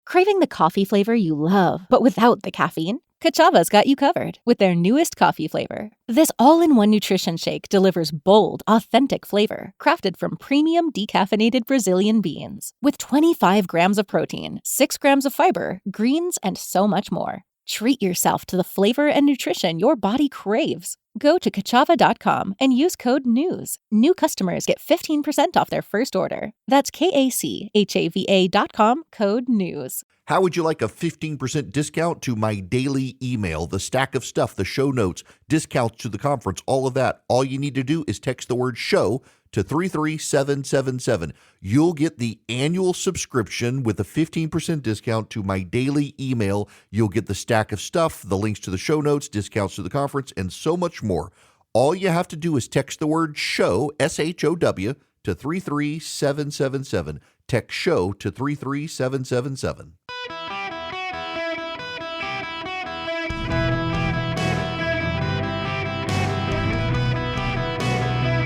Craving the coffee flavor you love, but without the caffeine? Kachava's got you covered with their newest coffee flavor. This all-in-one nutrition shake delivers bold, authentic flavor, crafted from premium decaffeinated Brazilian beans. With 25 grams of protein, 6 grams of fiber, greens, and so much more. Treat yourself to the flavor and nutrition your body craves. Go to kachava.com and use code NEWS. New customers get 15% off their first order. That's KACHAVA.com, code NEWS. How would you like a 15% discount to my daily email, the stack of stuff, the show notes, discounts to the conference, all of that? All you need to do is text the word SHOW to 33777. You'll get the annual subscription with a 15% discount to my daily email. You'll get the stack of stuff, the links to the show notes, discounts to the conference, and so much more. All you have to do is text the word SHOW, SHOW, to 33777. Text SHOW to 33777.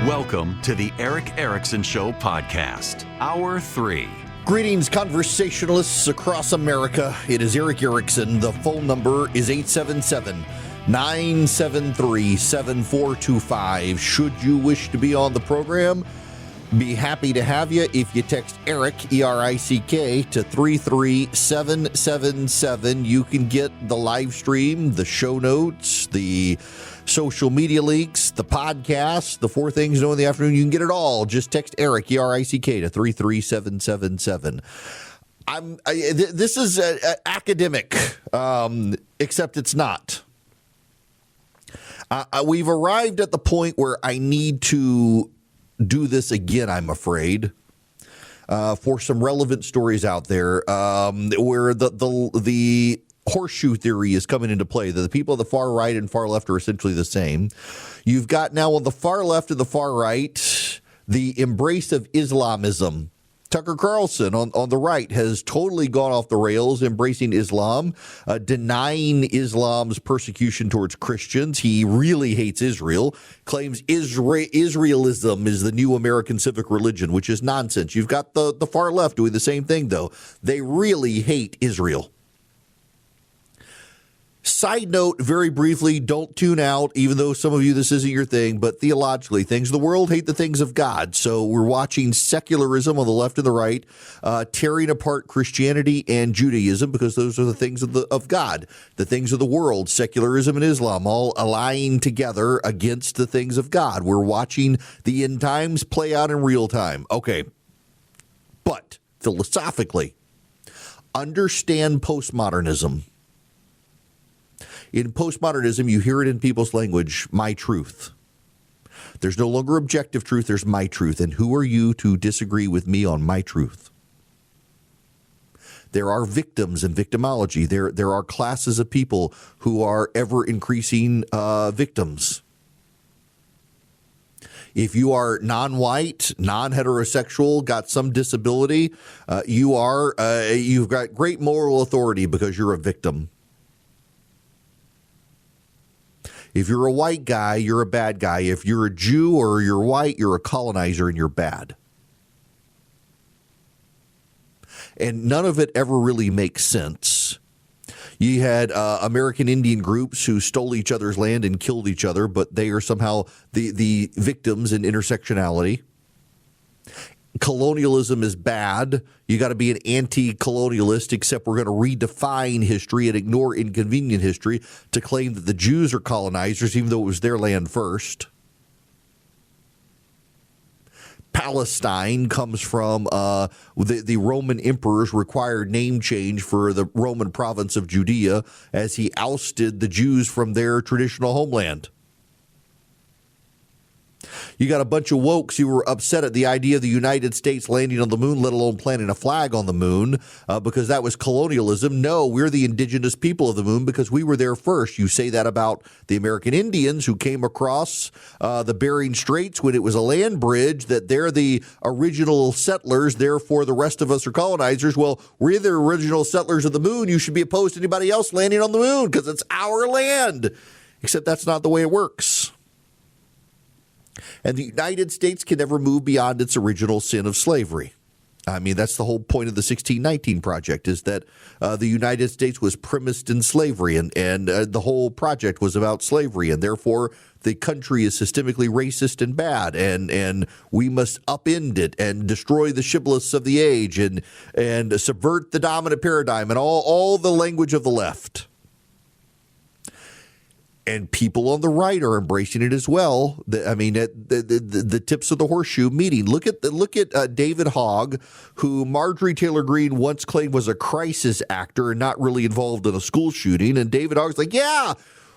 Welcome to the Eric Erickson Show podcast, Hour 3. Greetings, conversationalists across America. It is Eric Erickson. The phone number is 877-973-7425. Should you wish to be on the program, be happy to have you. If you text Eric, E-R-I-C-K, to 33777, you can get the live stream, the show notes, the social media links, the podcast, the 4 things to know in the afternoon. You can get it all. Just text Eric, E-R-I-C-K, to 33777. This is academic, except it's not. We've arrived at the point where I need to do this again, I'm afraid, for some relevant stories out there where the horseshoe theory is coming into play, that the people on the far right and far left are essentially the same. You've got now on the far left and the far right the embrace of Islamism. Tucker Carlson on the right has totally gone off the rails, embracing Islam, denying Islam's persecution towards Christians. He really hates Israel, claims Israelism is the new American civic religion, which is nonsense. You've got the far left doing the same thing, though. They really hate Israel. Side note, very briefly, don't tune out, even though some of you, this isn't your thing, but theologically, things of the world hate the things of God. So we're watching secularism on the left and the right, tearing apart Christianity and Judaism, because those are the things of God. The things of the world, secularism and Islam, all allying together against the things of God. We're watching the end times play out in real time. Okay, but philosophically, understand postmodernism. In postmodernism, you hear it in people's language, my truth. There's no longer objective truth, there's my truth. And who are you to disagree with me on my truth? There are victims in victimology. There are classes of people who are ever-increasing victims. If you are non-white, non-heterosexual, got some disability, you've got great moral authority because you're a victim. If you're a white guy, you're a bad guy. If you're a Jew or you're white, you're a colonizer and you're bad. And none of it ever really makes sense. You had American Indian groups who stole each other's land and killed each other, but they are somehow the victims in intersectionality. Colonialism is bad. You got to be an anti-colonialist, except we're going to redefine history and ignore inconvenient history to claim that the Jews are colonizers, even though it was their land first. Palestine comes from the Roman emperor's required name change for the Roman province of Judea as he ousted the Jews from their traditional homeland. You got a bunch of wokes who were upset at the idea of the United States landing on the moon, let alone planting a flag on the moon, because that was colonialism. No, we're the indigenous people of the moon because we were there first. You say that about the American Indians who came across the Bering Straits when it was a land bridge, that they're the original settlers, therefore the rest of us are colonizers. Well, we're the original settlers of the moon. You should be opposed to anybody else landing on the moon because it's our land. Except that's not the way it works. And the United States can never move beyond its original sin of slavery. I mean, that's the whole point of the 1619 Project, is that the United States was premised in slavery, and the whole project was about slavery, and therefore the country is systemically racist and bad, and we must upend it and destroy the shibboleths of the age and subvert the dominant paradigm and all the language of the left. And people on the right are embracing it as well. The tips of the horseshoe meeting. Look at David Hogg, who Marjorie Taylor Greene once claimed was a crisis actor and not really involved in a school shooting. And David Hogg's like, yeah,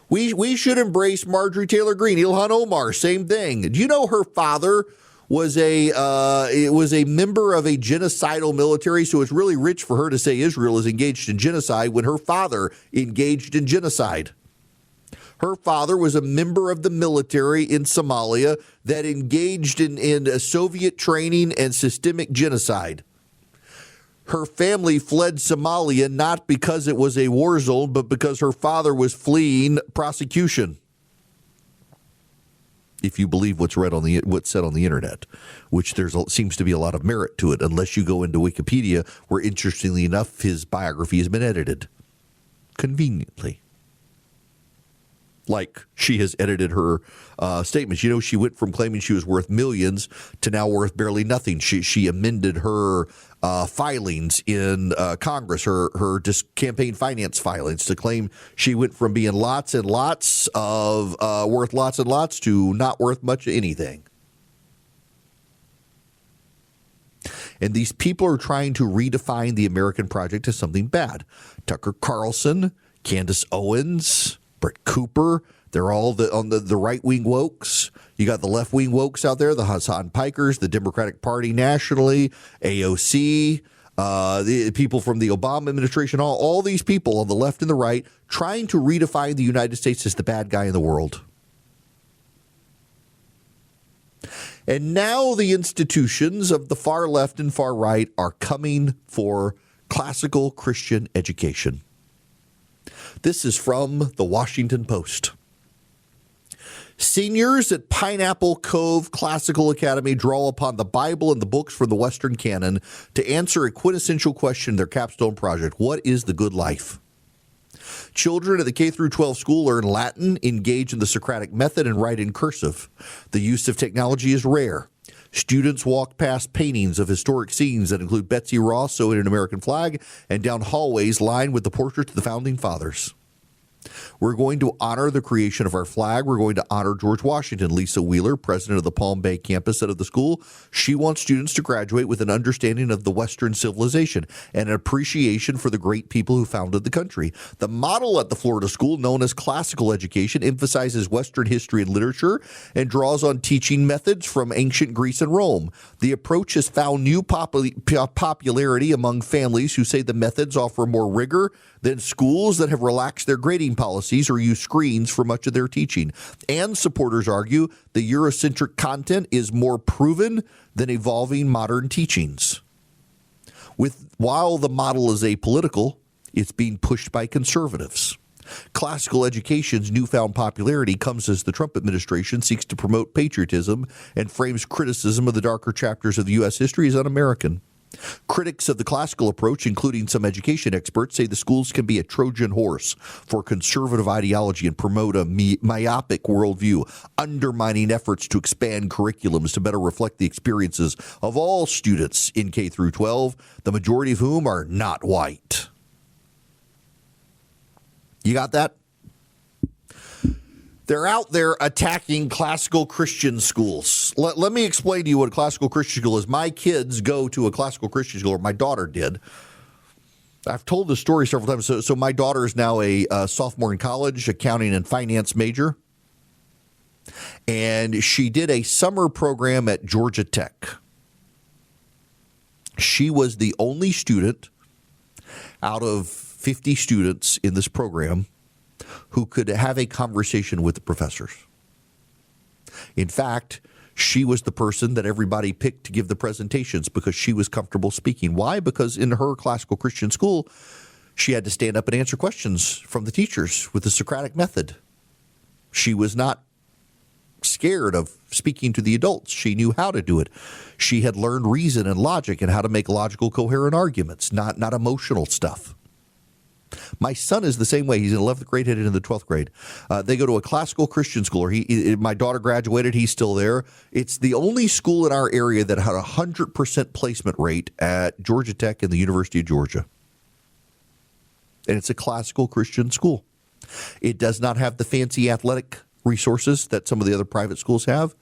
we should embrace Marjorie Taylor Greene. Ilhan Omar, same thing. Do you know her father was a member of a genocidal military? So it's really rich for her to say Israel is engaged in genocide when her father engaged in genocide. Her father was a member of the military in Somalia that engaged in Soviet training and systemic genocide. Her family fled Somalia not because it was a war zone, but because her father was fleeing prosecution. If you believe what's said on the internet, which seems to be a lot of merit to it, unless you go into Wikipedia, where interestingly enough, his biography has been edited conveniently. Like she has edited her statements. You know, she went from claiming she was worth millions to now worth barely nothing. She amended her filings in Congress, her campaign finance filings, to claim she went from being lots and lots of worth lots and lots to not worth much of anything. And these people are trying to redefine the American project as something bad. Tucker Carlson, Candace Owens, Brett Cooper, they're all on the right-wing wokes. You got the left-wing wokes out there, the Hassan Pikers, the Democratic Party nationally, AOC, the people from the Obama administration, all these people on the left and the right trying to redefine the United States as the bad guy in the world. And now the institutions of the far left and far right are coming for classical Christian education. This is from the Washington Post. Seniors at Pineapple Cove Classical Academy draw upon the Bible and the books from the Western canon to answer a quintessential question in their capstone project. What is the good life? Children at the K-12 school learn Latin, engage in the Socratic method, and write in cursive. The use of technology is rare. Students walk past paintings of historic scenes that include Betsy Ross sewing an American flag and down hallways lined with the portraits of the Founding Fathers. We're going to honor the creation of our flag. We're going to honor George Washington. Lisa Wheeler, president of the Palm Bay campus, said of the school, she wants students to graduate with an understanding of the Western civilization and an appreciation for the great people who founded the country. The model at the Florida school, known as classical education, emphasizes Western history and literature and draws on teaching methods from ancient Greece and Rome. The approach has found new popularity among families who say the methods offer more rigor than schools that have relaxed their grading policies or use screens for much of their teaching. And supporters argue the Eurocentric content is more proven than evolving modern teachings. While the model is apolitical, it's being pushed by conservatives. Classical education's newfound popularity comes as the Trump administration seeks to promote patriotism and frames criticism of the darker chapters of the U.S. history as un-American. Critics of the classical approach, including some education experts, say the schools can be a Trojan horse for conservative ideology and promote a myopic worldview, undermining efforts to expand curriculums to better reflect the experiences of all students in K through 12, the majority of whom are not white. You got that? They're out there attacking classical Christian schools. Let me explain to you what a classical Christian school is. My kids go to a classical Christian school, or my daughter did. I've told this story several times. So my daughter is now a sophomore in college, accounting and finance major. And she did a summer program at Georgia Tech. She was the only student out of 50 students in this program who could have a conversation with the professors. In fact, she was the person that everybody picked to give the presentations because she was comfortable speaking. Why? Because in her classical Christian school, she had to stand up and answer questions from the teachers with the Socratic method. She was not scared of speaking to the adults. She knew how to do it. She had learned reason and logic and how to make logical, coherent arguments, not emotional stuff. My son is the same way. He's in 11th grade, headed into the 12th grade. They go to a classical Christian school. My daughter graduated. He's still there. It's the only school in our area that had a 100% placement rate at Georgia Tech and the University of Georgia. And it's a classical Christian school. It does not have the fancy athletic resources that some of the other private schools have,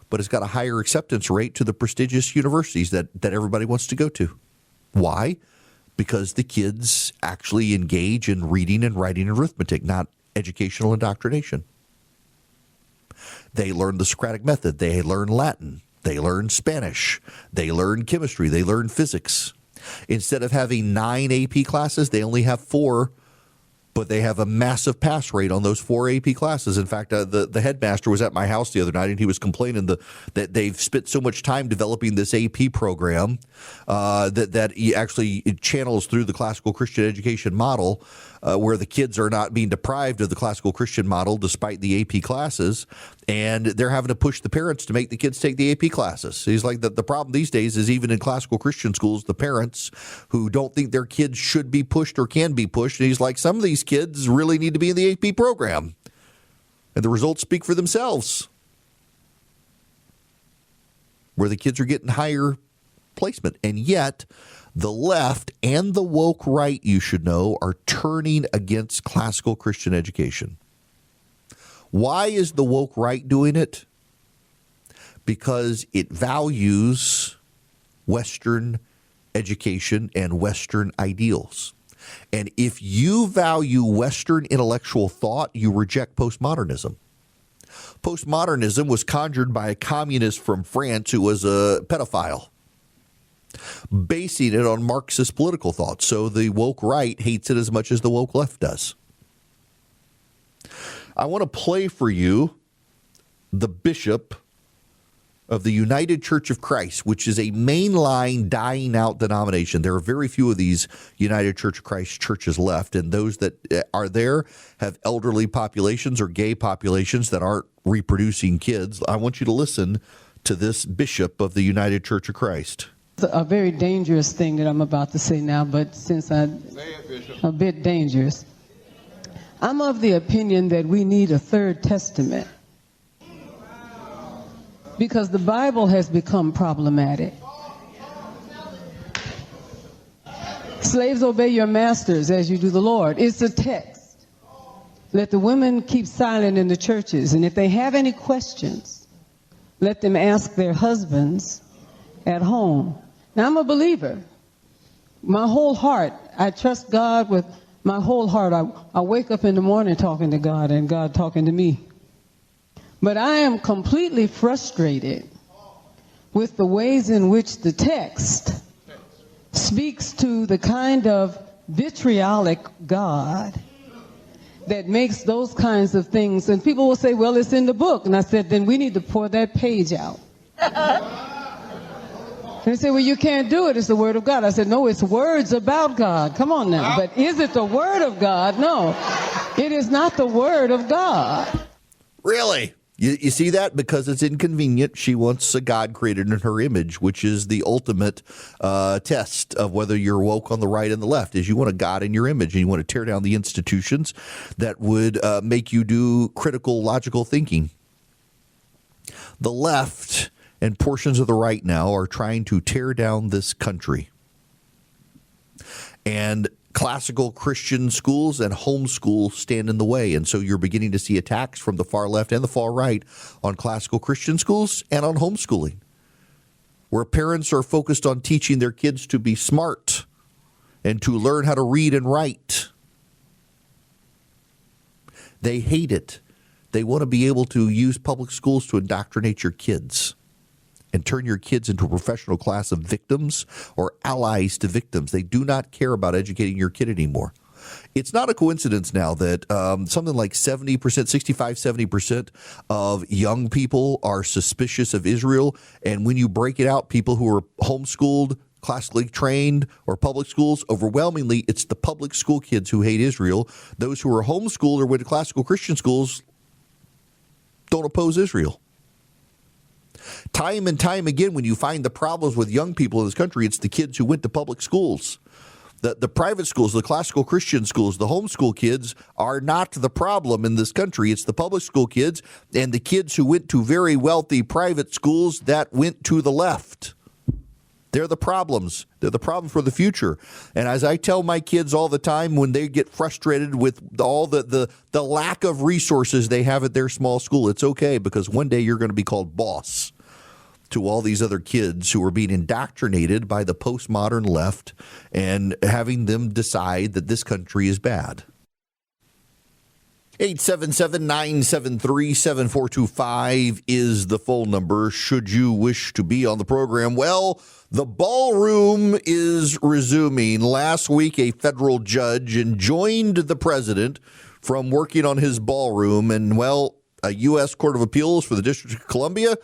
but it's got a higher acceptance rate to the prestigious universities that everybody wants to go to. Why? Because the kids actually engage in reading and writing and arithmetic, not educational indoctrination. They learn the Socratic method. They learn Latin. They learn Spanish. They learn chemistry. They learn physics. Instead of having 9 AP classes, they only have 4, but they have a massive pass rate on those 4 AP classes. In fact, the headmaster was at my house the other night, and he was complaining that they've spent so much time developing this AP program that he actually channels through the classical Christian education model, where the kids are not being deprived of the classical Christian model despite the AP classes, and they're having to push the parents to make the kids take the AP classes. He's like, the problem these days is even in classical Christian schools, the parents who don't think their kids should be pushed or can be pushed, and he's like, some of these kids really need to be in the AP program. And the results speak for themselves, where the kids are getting higher placement. And yet, the left and the woke right, you should know, are turning against classical Christian education. Why is the woke right doing it? Because it values Western education and Western ideals. And if you value Western intellectual thought, you reject postmodernism. Postmodernism was conjured by a communist from France who was a pedophile, basing it on Marxist political thought. So the woke right hates it as much as the woke left does. I want to play for you the bishop of the United Church of Christ, which is a mainline dying out denomination. There are very few of these United Church of Christ churches left, and those that are there have elderly populations or gay populations that aren't reproducing kids. I want you to listen to this bishop of the United Church of Christ. It's a very dangerous thing that I'm about to say now, but since I'm a bit dangerous, I'm of the opinion that we need a third testament, because the Bible has become problematic. Slaves, obey your masters as you do the Lord. It's a text. Let the women keep silent in the churches, and if they have any questions, let them ask their husbands at home. Now, I'm a believer. My whole heart, I trust God with my whole heart. I wake up in the morning talking to God and God talking to me. But I am completely frustrated with the ways in which the text speaks to the kind of vitriolic God that makes those kinds of things. And people will say, well, it's in the book. And I said, then we need to pour that page out. And they say, well, you can't do it. It's the Word of God. I said, no, it's words about God. Come on now. But is it the Word of God? No, it is not the Word of God. Really? You see that? Because it's inconvenient. She wants a God created in her image, which is the ultimate test of whether you're woke on the right and the left, is you want a God in your image, and you want to tear down the institutions that would make you do critical, logical thinking. The left and portions of the right now are trying to tear down this country. And classical Christian schools and homeschool stand in the way. And so you're beginning to see attacks from the far left and the far right on classical Christian schools and on homeschooling, where parents are focused on teaching their kids to be smart and to learn how to read and write. They hate it. They want to be able to use public schools to indoctrinate your kids and turn your kids into a professional class of victims or allies to victims. They do not care about educating your kid anymore. It's not a coincidence now that something like 70%, 65-70% of young people are suspicious of Israel. And when you break it out, people who are homeschooled, classically trained, or public schools, overwhelmingly, it's the public school kids who hate Israel. Those who are homeschooled or went to classical Christian schools don't oppose Israel. Time and time again, when you find the problems with young people in this country, it's the kids who went to public schools. The private schools, the classical Christian schools, the homeschool kids are not the problem in this country. It's the public school kids and the kids who went to very wealthy private schools that went to the left. They're the problems. They're the problem for the future. And as I tell my kids all the time when they get frustrated with all the lack of resources they have at their small school, it's okay because one day you're going to be called boss to all these other kids who are being indoctrinated by the postmodern left and having them decide that this country is bad. 877-973-7425 is the phone number should you wish to be on the program. Well, the ballroom is resuming. Last week, a federal judge enjoined the president from working on his ballroom. And, well, a U.S. Court of Appeals for the District of Columbia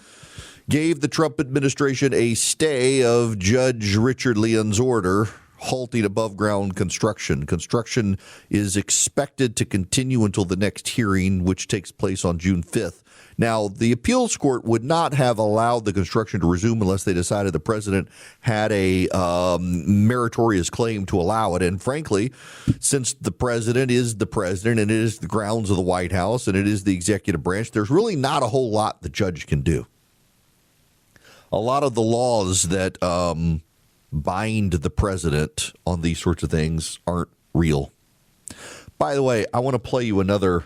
gave the Trump administration a stay of Judge Richard Leon's order halting above-ground construction. Construction is expected to continue until the next hearing, which takes place on June 5th. Now, the appeals court would not have allowed the construction to resume unless they decided the president had a meritorious claim to allow it. And frankly, since the president is the president and it is the grounds of the White House and it is the executive branch, there's really not a whole lot the judge can do. A lot of the laws that bind the president on these sorts of things aren't real. By the way, I want to play you another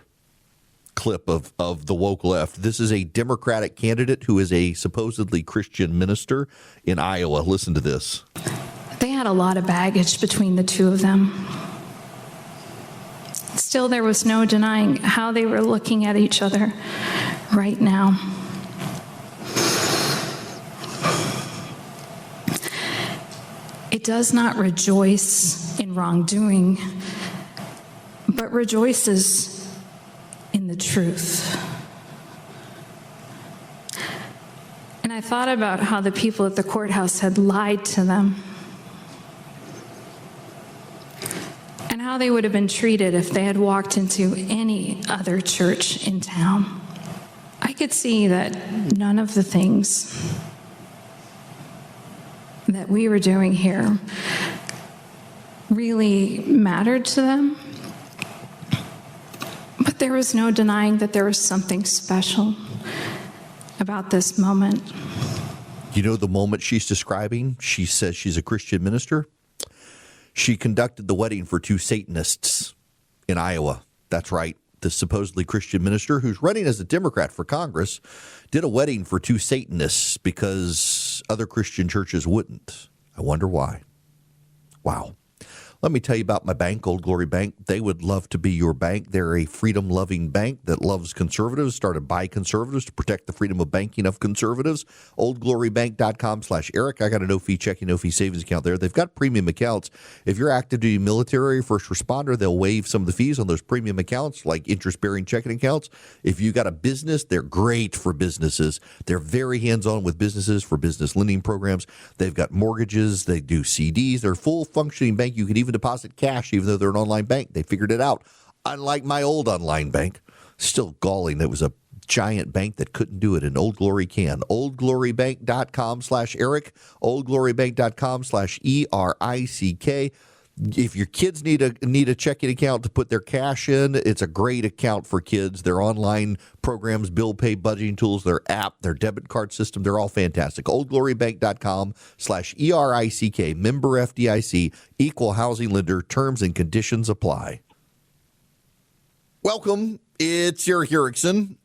clip of the woke left. This is a Democratic candidate who is a supposedly Christian minister in Iowa. Listen to this. They had a lot of baggage between the two of them. Still, there was no denying how they were looking at each other right now. It does not rejoice in wrongdoing, but rejoices in the truth. And I thought about how the people at the courthouse had lied to them and how they would have been treated if they had walked into any other church in town. I could see that none of the things that we were doing here really mattered to them. But there was no denying that there was something special about this moment. You know the moment she's describing? She says she's a Christian minister. She conducted the wedding for two Satanists in Iowa. That's right. The supposedly Christian minister who's running as a Democrat for Congress did a wedding for two Satanists because other Christian churches wouldn't. I wonder why. Wow. Let me tell you about my bank, Old Glory Bank. They would love to be your bank. They're a freedom-loving bank that loves conservatives, started by conservatives to protect the freedom of banking of conservatives. OldGloryBank.com/Eric. I got a no-fee checking, no-fee savings account there. They've got premium accounts. If you're active duty military or first responder, they'll waive some of the fees on those premium accounts, like interest-bearing checking accounts. If you got a business, they're great for businesses. They're very hands-on with businesses for business lending programs. They've got mortgages. They do CDs. They're a full-functioning bank. You can even deposit cash, even though they're an online bank. They figured it out. Unlike my old online bank, still galling. That was a giant bank that couldn't do it, and Old Glory can. OldGloryBank.com/Eric. OldGloryBank.com/ERICK. If your kids need a checking account to put their cash in, it's a great account for kids. Their online programs, bill pay, budgeting tools, their app, their debit card system, they're all fantastic. OldGloryBank.com/ERICK. Member FDIC, equal housing lender. Terms and conditions apply. Welcome. It's Eric Erickson.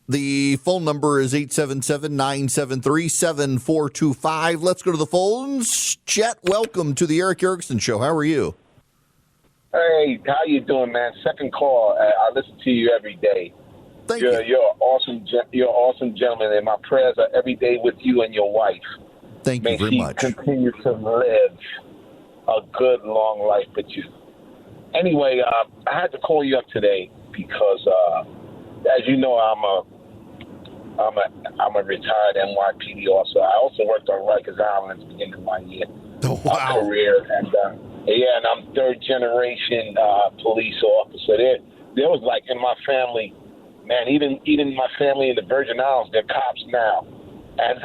The phone number is 877-973-7425. Let's go to the phones. Chet, welcome to the Eric Erickson Show. How are you? Hey, how you doing, man? Second call. I listen to you every day. Thank you. You're awesome. You're an awesome gentleman, and my prayers are every day with you and your wife. Thank you very much. May she continue to live a good, long life with you. Anyway, I had to call you up today because, as you know, I'm a retired NYPD officer. I also worked on Rikers Island at the beginning of my career, and I'm third generation police officer. There was like in my family, man, even my family in the Virgin Islands, they're cops now. And,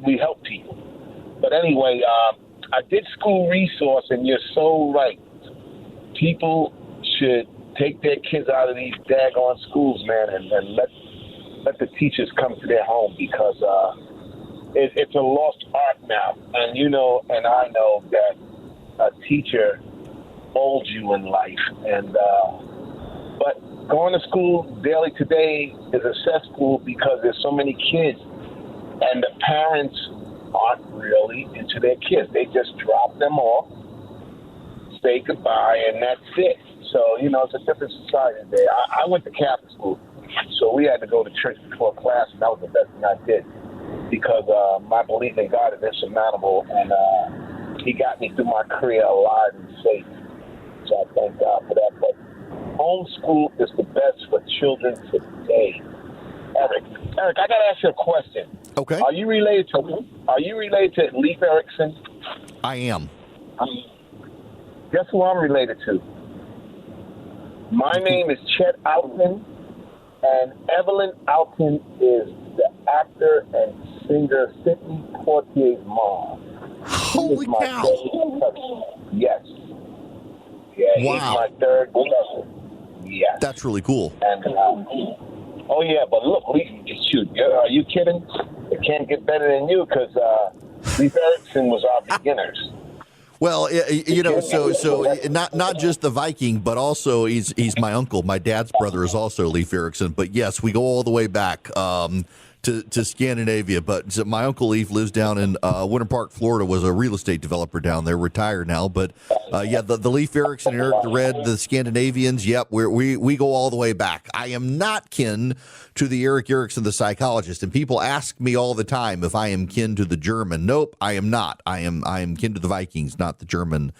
we help people. But anyway, I did school resource, and you're so right. People should take their kids out of these daggone schools, man, and let the teachers come to their home, because it's a lost art now. And and I know that a teacher molds you in life. And but going to school daily today is a cesspool because there's so many kids, and the parents aren't really into their kids. They just drop them off, say goodbye, and that's it. So, it's a different society today. I went to Catholic school, so we had to go to church before class, and that was the best thing I did, because my belief in God is insurmountable, and he got me through my career alive and safe. So I thank God for that. But homeschool is the best for children today. Eric, I got to ask you a question. Okay. Are you related to Leif Erikson? I am. Guess who I'm related to? My name is Chet Alton, and Evelyn Alton is the actor and singer Sidney Poitier's mom. Holy cow! Yes. Yeah, wow. He's my third cousin. Yes. That's really cool. And oh yeah, but look, shoot, are you kidding? It can't get better than you, because Leif Erikson was our beginners. Well, so not just the Viking, but also he's my uncle. My dad's brother is also Leif Erikson. But yes, we go all the way back to Scandinavia. But my uncle Leif lives down in Winter Park, Florida. Was a real estate developer down there, retired now. But the Leif Erikson and Eric the Red, the Scandinavians. Yep, we go all the way back. I am not kin to the Erik Erikson, the psychologist, and people ask me all the time if I am kin to the German. Nope, I am not. I am kin to the Vikings, not the German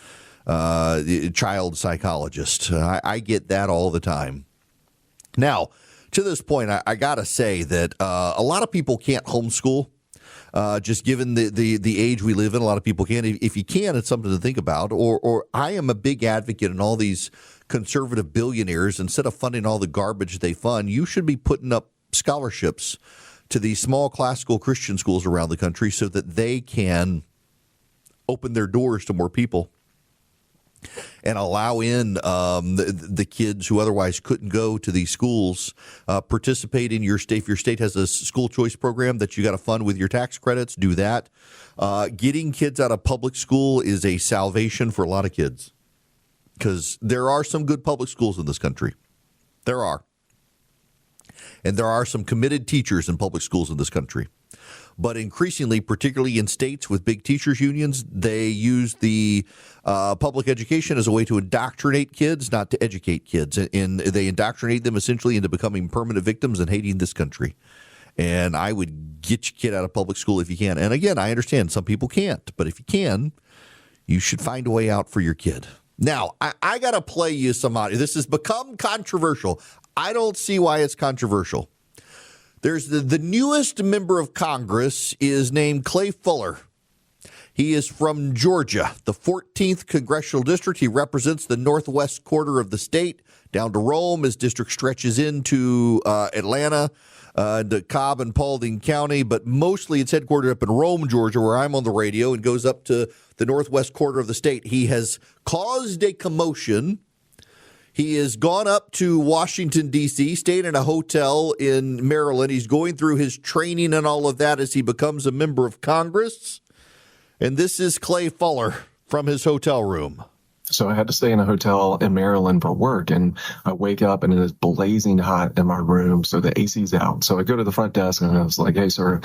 child psychologist. I get that all the time. Now, to this point, I got to say that a lot of people can't homeschool, just given the age we live in. A lot of people can't. If you can, it's something to think about. Or I am a big advocate in all these conservative billionaires. Instead of funding all the garbage they fund, you should be putting up scholarships to these small classical Christian schools around the country so that they can open their doors to more people and allow in the kids who otherwise couldn't go to these schools, participate in your state. If your state has a school choice program that you got to fund with your tax credits, do that. Getting kids out of public school is a salvation for a lot of kids, because there are some good public schools in this country. There are. And there are some committed teachers in public schools in this country. But increasingly, particularly in states with big teachers unions, they use the public education as a way to indoctrinate kids, not to educate kids. And they indoctrinate them essentially into becoming permanent victims and hating this country. And I would get your kid out of public school if you can. And again, I understand some people can't. But if you can, you should find a way out for your kid. Now, I got to play you some audio. This has become controversial. I don't see why it's controversial. There's the newest member of Congress is named Clay Fuller. He is from Georgia, the 14th Congressional District. He represents the northwest quarter of the state down to Rome. His district stretches into Atlanta, to Cobb and Paulding County, but mostly it's headquartered up in Rome, Georgia, where I'm on the radio, and goes up to the northwest quarter of the state. He has caused a commotion. He has gone up to Washington, D.C., stayed in a hotel in Maryland. He's going through his training and all of that as he becomes a member of Congress. And this is Clay Fuller from his hotel room. So I had to stay in a hotel in Maryland for work, and I wake up and it is blazing hot in my room. So the AC's out. So I go to the front desk and I was like, "Hey, sir,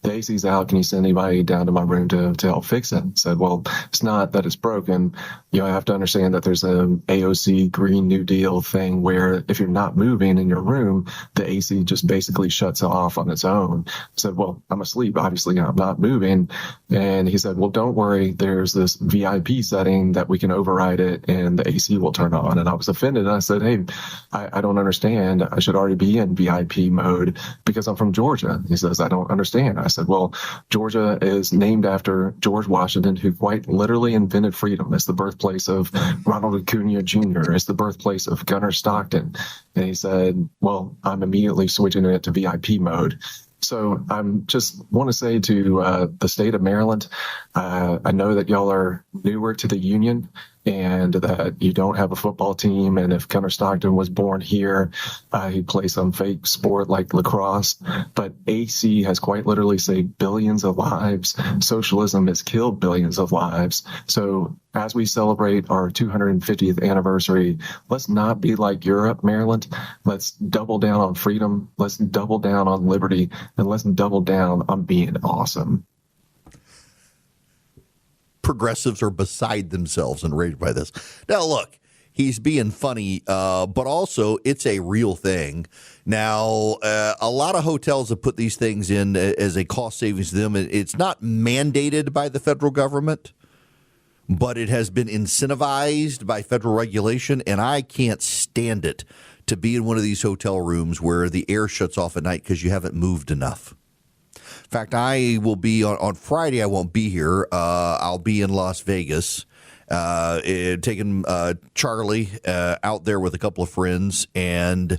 the AC's out. Can you send anybody down to my room to help fix it?" I said, "Well, it's not that it's broken. I have to understand that there's an AOC Green New Deal thing where if you're not moving in your room, the AC just basically shuts off on its own." I said, "Well, I'm asleep. Obviously, I'm not moving." And he said, "Well, don't worry. There's this VIP setting that we can override it and the AC will turn on." And I was offended. And I said, "Hey, I don't understand. I should already be in VIP mode because I'm from Georgia." He says, "I don't understand." I said, "Well, Georgia is named after George Washington, who quite literally invented freedom. It's the birthplace of Ronald Acuna Jr. It's the birthplace of Gunnar Stockton." And he said, "Well, I'm immediately switching it to VIP mode." So I'm just want to say to the state of Maryland, I know that y'all are newer to the union and that you don't have a football team. And if Gunnar Stockton was born here, he'd play some fake sport like lacrosse. But AC has quite literally saved billions of lives. Socialism has killed billions of lives. So as we celebrate our 250th anniversary, let's not be like Europe, Maryland. Let's double down on freedom. Let's double down on liberty. And let's double down on being awesome. Progressives are beside themselves and enraged by this. Now, look, he's being funny, but also it's a real thing. Now, a lot of hotels have put these things in as a cost savings to them. It's not mandated by the federal government, but it has been incentivized by federal regulation, and I can't stand it to be in one of these hotel rooms where the air shuts off at night because you haven't moved enough. In fact, I will be on Friday. I won't be here. I'll be in Las Vegas, taking Charlie out there with a couple of friends and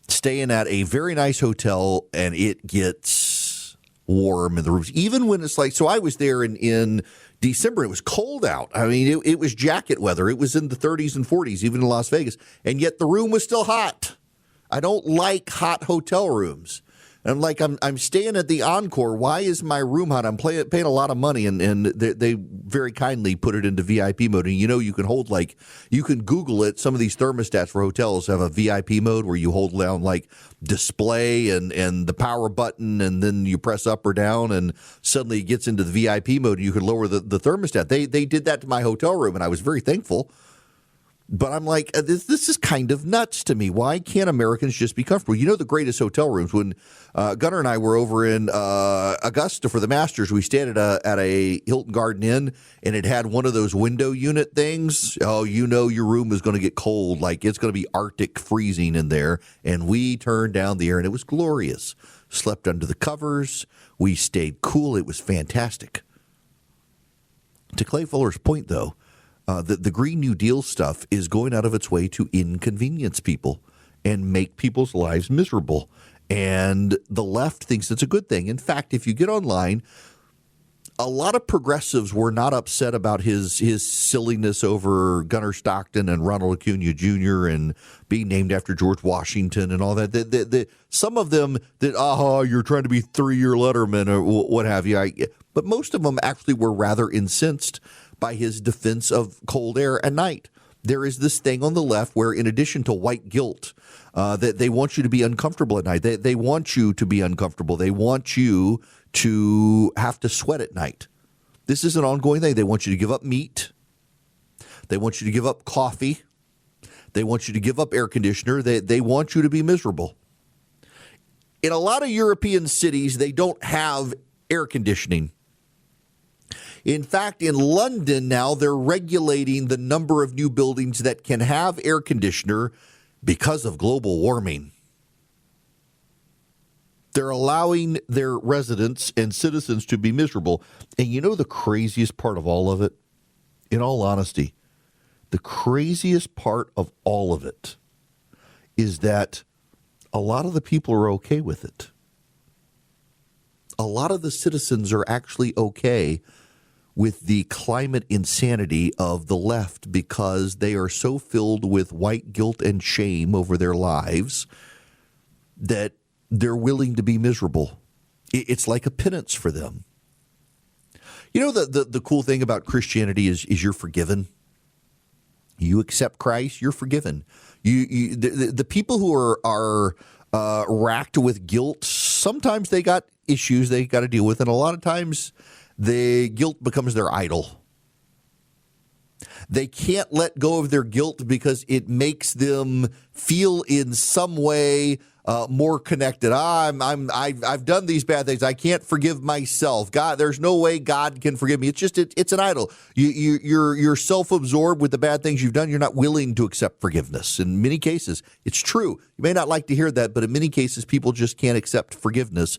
staying at a very nice hotel. And it gets warm in the rooms, even when it's like. So I was there in December. It was cold out. I mean, it was jacket weather. It was in the 30s and 40s, even in Las Vegas, and yet the room was still hot. I don't like hot hotel rooms. I'm like, I'm staying at the Encore. Why is my room hot? I'm paying a lot of money, and they very kindly put it into VIP mode. And, you can hold, like, you can Google it. Some of these thermostats for hotels have a VIP mode where you hold down, like, display and the power button, and then you press up or down, and suddenly it gets into the VIP mode, and you can lower the thermostat. They did that to my hotel room, and I was very thankful. But I'm like, this is kind of nuts to me. Why can't Americans just be comfortable? The greatest hotel rooms, when Gunnar and I were over in Augusta for the Masters, we stayed at a Hilton Garden Inn, and it had one of those window unit things. Oh, your room is going to get cold. Like, it's going to be Arctic freezing in there. And we turned down the air, and it was glorious. Slept under the covers. We stayed cool. It was fantastic. To Clay Fuller's point, though, the Green New Deal stuff is going out of its way to inconvenience people and make people's lives miserable. And the left thinks it's a good thing. In fact, if you get online, a lot of progressives were not upset about his silliness over Gunnar Stockton and Ronald Acuna Jr. and being named after George Washington and all that. Some of them that, you're trying to be 3-year Letterman or what have you. But most of them actually were rather incensed by his defense of cold air at night. There is this thing on the left where, in addition to white guilt, that they want you to be uncomfortable at night. They want you to be uncomfortable. They want you to have to sweat at night. This is an ongoing thing. They want you to give up meat. They want you to give up coffee. They want you to give up air conditioner. They want you to be miserable. In a lot of European cities, they don't have air conditioning. In fact, in London now, they're regulating the number of new buildings that can have air conditioner because of global warming. They're allowing their residents and citizens to be miserable. And the craziest part of all of it, in all honesty, the craziest part of all of it is that a lot of the people are okay with it. A lot of the citizens are actually okay with the climate insanity of the left because they are so filled with white guilt and shame over their lives that they're willing to be miserable. It's like a penance for them. The cool thing about Christianity is you're forgiven. You accept Christ, you're forgiven. The people who are racked with guilt, sometimes they got issues they got to deal with, and a lot of times the guilt becomes their idol. They can't let go of their guilt because it makes them feel in some way more connected. I've done these bad things. I can't forgive myself. God, there's no way God can forgive me. It's an idol. You're self-absorbed with the bad things you've done. You're not willing to accept forgiveness. In many cases, it's true. You may not like to hear that, but in many cases, people just can't accept forgiveness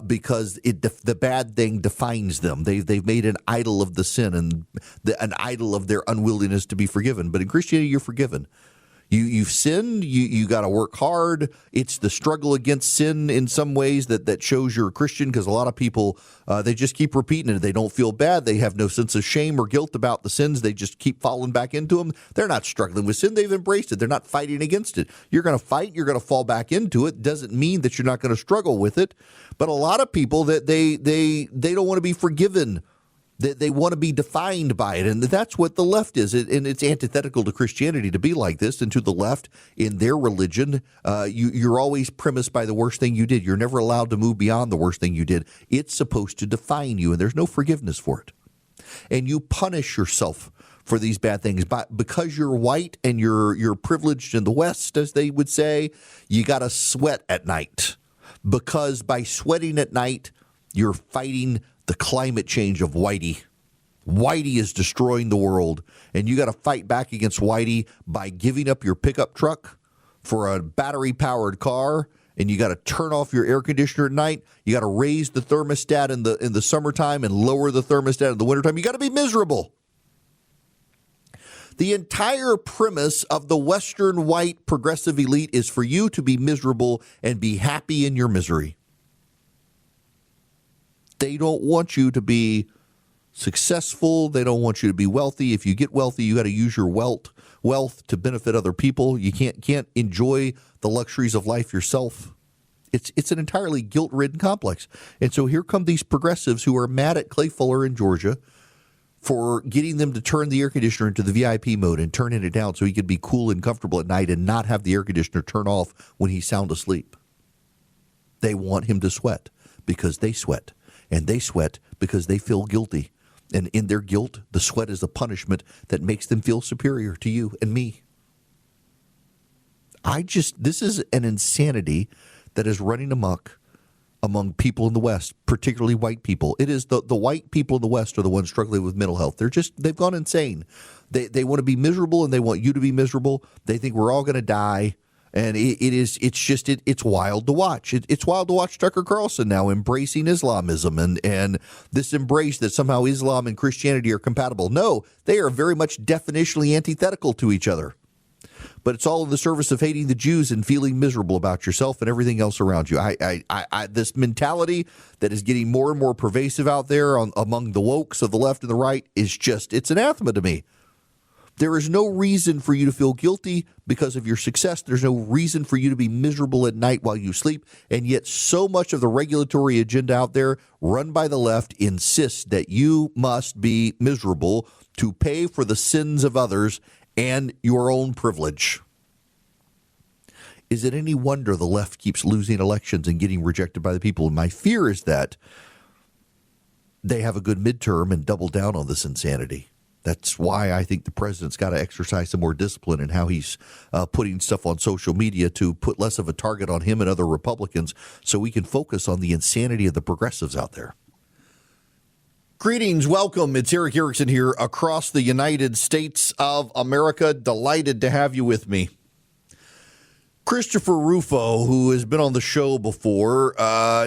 because the bad thing defines them. They've made an idol of the sin and an idol of their unwillingness to be forgiven. But in Christianity, you're forgiven. You've sinned. You got to work hard. It's the struggle against sin in some ways that shows you're a Christian, because a lot of people, they just keep repeating it. They don't feel bad. They have no sense of shame or guilt about the sins. They just keep falling back into them. They're not struggling with sin. They've embraced it. They're not fighting against it. You're going to fight. You're going to fall back into it. Doesn't mean that you're not going to struggle with it. But a lot of people, that they don't want to be forgiven. They want to be defined by it, and that's what the left is. And it's antithetical to Christianity to be like this. And to the left, in their religion, you're always premised by the worst thing you did. You're never allowed to move beyond the worst thing you did. It's supposed to define you, and there's no forgiveness for it. And you punish yourself for these bad things. But because you're white and you're privileged in the West, as they would say, you got to sweat at night. Because by sweating at night, you're fighting the climate change of Whitey. Whitey is destroying the world, and you got to fight back against Whitey by giving up your pickup truck for a battery-powered car, and you got to turn off your air conditioner at night. You got to raise the thermostat in the summertime and lower the thermostat in the wintertime. You got to be miserable. The entire premise of the Western white progressive elite is for you to be miserable and be happy in your misery. They don't want you to be successful. They don't want you to be wealthy. If you get wealthy, you got to use your wealth to benefit other people. You can't enjoy the luxuries of life yourself. It's an entirely guilt-ridden complex. And so here come these progressives who are mad at Clay Fuller in Georgia for getting them to turn the air conditioner into the VIP mode and turning it down so he could be cool and comfortable at night and not have the air conditioner turn off when he's sound asleep. They want him to sweat because they sweat. And they sweat because they feel guilty. And in their guilt, the sweat is a punishment that makes them feel superior to you and me. This is an insanity that is running amok among people in the West, particularly white people. It is the white people in the West are the ones struggling with mental health. They've gone insane. They want to be miserable, and they want you to be miserable. They think we're all going to die. And it's wild to watch. It's wild to watch Tucker Carlson now embracing Islamism and this embrace that somehow Islam and Christianity are compatible. No, they are very much definitionally antithetical to each other. But it's all in the service of hating the Jews and feeling miserable about yourself and everything else around you. This mentality that is getting more and more pervasive out there among the wokes of the left and the right it's anathema to me. There is no reason for you to feel guilty because of your success. There's no reason for you to be miserable at night while you sleep. And yet so much of the regulatory agenda out there run by the left insists that you must be miserable to pay for the sins of others and your own privilege. Is it any wonder the left keeps losing elections and getting rejected by the people? And my fear is that they have a good midterm and double down on this insanity. That's why I think the president's got to exercise some more discipline in how he's putting stuff on social media to put less of a target on him and other Republicans so we can focus on the insanity of the progressives out there. Greetings. Welcome. It's Eric Erickson here across the United States of America. Delighted to have you with me. Christopher Rufo, who has been on the show before,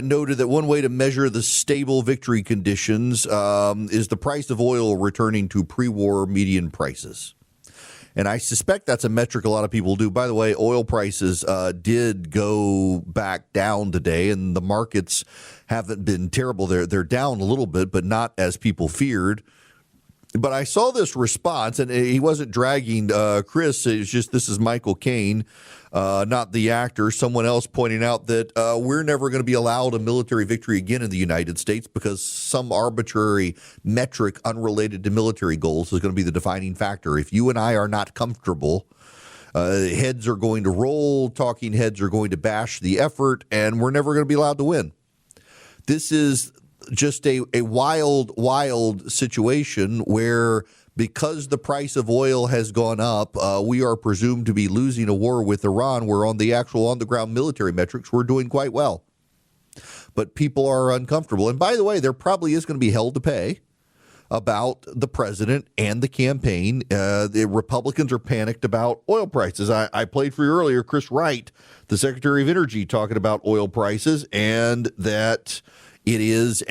noted that one way to measure the stable victory conditions is the price of oil returning to pre-war median prices. And I suspect that's a metric a lot of people do. By the way, oil prices did go back down today, and the markets haven't been terrible. They're down a little bit, but not as people feared. But I saw this response, and he wasn't dragging Chris. It's just this is Michael Caine, not the actor, someone else pointing out that we're never going to be allowed a military victory again in the United States because some arbitrary metric unrelated to military goals is going to be the defining factor. If you and I are not comfortable, heads are going to roll, talking heads are going to bash the effort, and we're never going to be allowed to win. This is just a wild situation where because the price of oil has gone up, we are presumed to be losing a war with Iran, where on the actual on-the-ground military metrics, we're doing quite well. But people are uncomfortable. And by the way, there probably is going to be hell to pay about the president and the campaign. The Republicans are panicked about oil prices. I played for you earlier, Chris Wright, the Secretary of Energy, talking about oil prices and that it is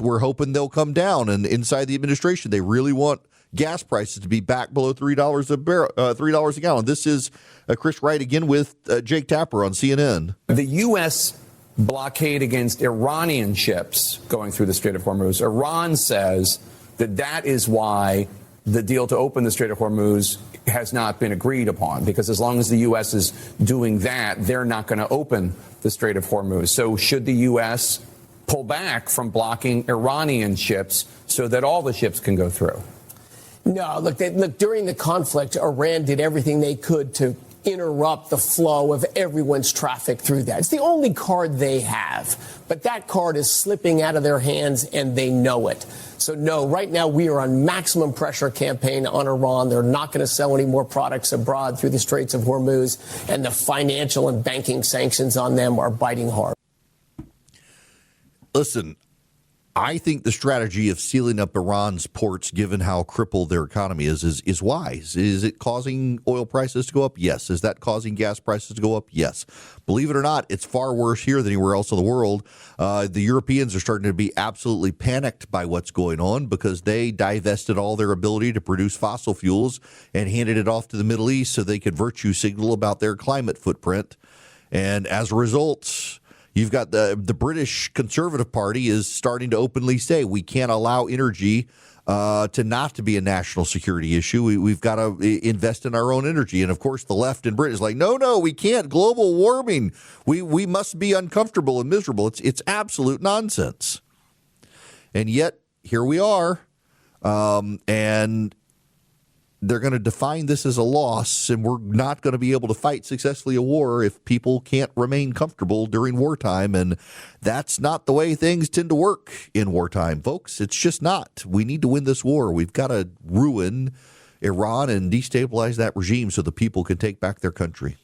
we're hoping they'll come down. And inside the administration, they really want gas prices to be back below $3 a barrel, $3 a gallon. This is Chris Wright again with Jake Tapper on CNN. The U.S. blockade against Iranian ships going through the Strait of Hormuz. Iran says that is why the deal to open the Strait of Hormuz has not been agreed upon, because as long as the U.S. is doing that, they're not going to open the Strait of Hormuz. So should the U.S. pull back from blocking Iranian ships so that all the ships can go through? No, look, during the conflict, Iran did everything they could to interrupt the flow of everyone's traffic through that. It's the only card they have, but that card is slipping out of their hands and they know it. So no, right now we are on maximum pressure campaign on Iran. They're not going to sell any more products abroad through the Straits of Hormuz, and the financial and banking sanctions on them are biting hard. Listen, I think the strategy of sealing up Iran's ports, given how crippled their economy is wise. Is it causing oil prices to go up? Yes. Is that causing gas prices to go up? Yes. Believe it or not, it's far worse here than anywhere else in the world. The Europeans are starting to be absolutely panicked by what's going on because they divested all their ability to produce fossil fuels and handed it off to the Middle East so they could virtue signal about their climate footprint. And as a result, you've got the British Conservative Party is starting to openly say we can't allow energy to not to be a national security issue. We've got to invest in our own energy. And, of course, the left in Britain is like, no, we can't. Global warming. We must be uncomfortable and miserable. It's absolute nonsense. And yet, here we are. And they're going to define this as a loss, and we're not going to be able to fight successfully a war if people can't remain comfortable during wartime. And that's not the way things tend to work in wartime, folks. It's just not. We need to win this war. We've got to ruin Iran and destabilize that regime so the people can take back their country.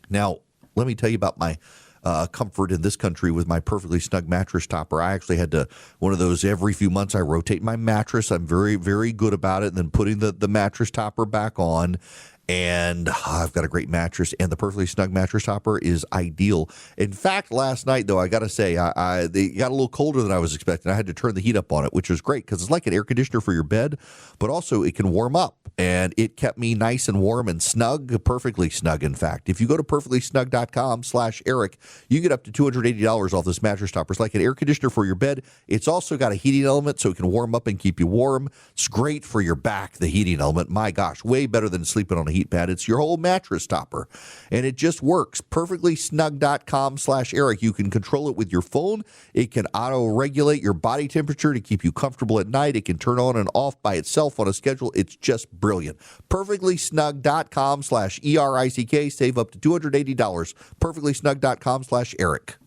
Now, let me tell you about my comfort in this country with my perfectly snug mattress topper. I actually had to, one of those every few months, I rotate my mattress. I'm very, very good about it. And then putting the mattress topper back on. And I've got a great mattress, and the perfectly snug mattress topper is ideal. In fact, last night, though, I got to say, they got a little colder than I was expecting. I had to turn the heat up on it, which was great because it's like an air conditioner for your bed, but also it can warm up. And it kept me nice and warm and snug, perfectly snug, in fact. If you go to perfectlysnug.com/Eric, you get up to $280 off this mattress topper. It's like an air conditioner for your bed. It's also got a heating element so it can warm up and keep you warm. It's great for your back, the heating element. My gosh, way better than sleeping on a heat pad. It's your whole mattress topper, and it just works. Perfectlysnug.com/Eric. You can control it with your phone. It can auto-regulate your body temperature to keep you comfortable at night. It can turn on and off by itself on a schedule. It's just brilliant. Perfectlysnug.com/ERICK. Save up to $280. Perfectlysnug.com/Eric.